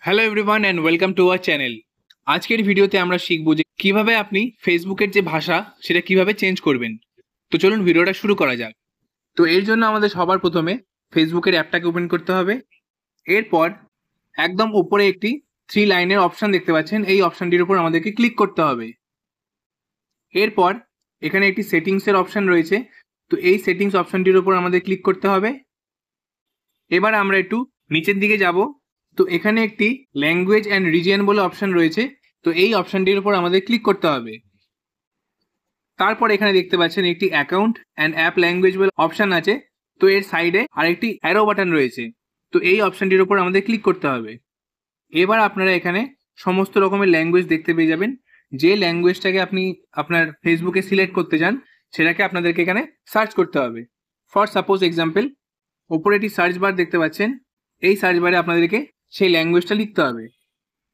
Hello everyone and welcome to our channel. আজকের ভিডিওতে আমরা শিখবো যে কিভাবে আপনি ফেসবুকের যে ভাষা সেটা কিভাবে চেঞ্জ করবেন। তো চলুন ভিডিওটা শুরু করা যাক। তো এর জন্য আমাদের সবার প্রথমে ফেসবুকের অ্যাপটাকে ওপেন করতে হবে। এরপর একদম উপরে একটি 3 লাইনের অপশন দেখতে পাচ্ছেন, এই অপশনটির উপর আমাদেরকে ক্লিক করতে হবে। এরপর এখানে একটি সেটিংসের অপশন রয়েছে, তো এই সেটিংস অপশনটির উপর আমাদের ক্লিক করতে হবে। এবার আমরা একটু নিচের দিকে যাব, তো এখানে একটি ল্যাঙ্গুয়েজ অ্যান্ড রিজিয়ন বলে অপশন রয়েছে, তো এই অপশনটির উপর আমাদের ক্লিক করতে হবে। তারপর এখানে দেখতে পাচ্ছেন একটি অ্যাকাউন্ট অ্যান্ড অ্যাপ ল্যাঙ্গুয়েজ বলে অপশন আছে, তো এর সাইডে আরেকটি অ্যারো বাটন রয়েছে, তো এই অপশনটির উপর আমাদের ক্লিক করতে হবে। এবার আপনারা এখানে সমস্ত রকমের ল্যাঙ্গুয়েজ দেখতে পেয়ে যাবেন। যে ল্যাঙ্গুয়েজটাকে আপনি আপনার ফেসবুকে সিলেক্ট করতে চান সেটাকে আপনাদেরকে এখানে সার্চ করতে হবে। ফর সাপোজ এক্সাম্পল, ওপরে একটি সার্চ বার দেখতে পাচ্ছেন, এই সার্চ বারে আপনাদেরকে সেই ল্যাঙ্গুয়েজটা লিখতে হবে।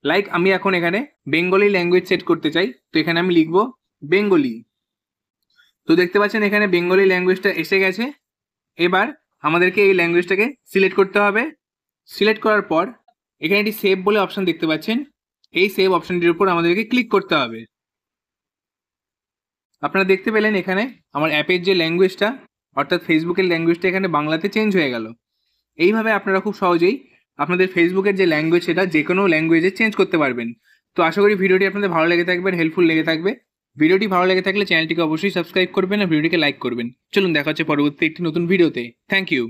লাইক আমি এখন এখানে বেঙ্গলি ল্যাঙ্গুয়েজ সেট করতে চাই, তো এখানে আমি লিখবো বেঙ্গলি। তো দেখতে পাচ্ছেন এখানে বেঙ্গলি ল্যাঙ্গুয়েজটা এসে গেছে। এবার আমাদেরকে এই ল্যাঙ্গুয়েজটাকে সিলেক্ট করতে হবে। সিলেক্ট করার পর এখানে একটি সেভ বলে অপশন দেখতে পাচ্ছেন, এই সেভ অপশনটির উপর আমাদেরকে ক্লিক করতে হবে। আপনারা দেখতে পেলেন এখানে আমার অ্যাপের যে ল্যাঙ্গুয়েজটা অর্থাৎ ফেসবুকের ল্যাঙ্গুয়েজটা এখানে বাংলাতে চেঞ্জ হয়ে গেল। এইভাবে আপনারা খুব সহজেই আপনাদের ফেসবুকের যে ল্যাঙ্গুয়েজ সেটা যে কোনো ল্যাঙ্গুয়েজে চেঞ্জ করতে পারবেন। তো আশা করি ভিডিওটি আপনাদের ভালো লেগে থাকবে, হেল্পফুল লেগে থাকবে। ভিডিওটি ভালো লেগে থাকলে চ্যানেলটিকে অবশ্যই সাবস্ক্রাইব করবেন আর ভিডিওটিকে লাইক করবেন। চলুন দেখা হচ্ছে পরবর্তী একটি নতুন ভিডিওতে। Thank you.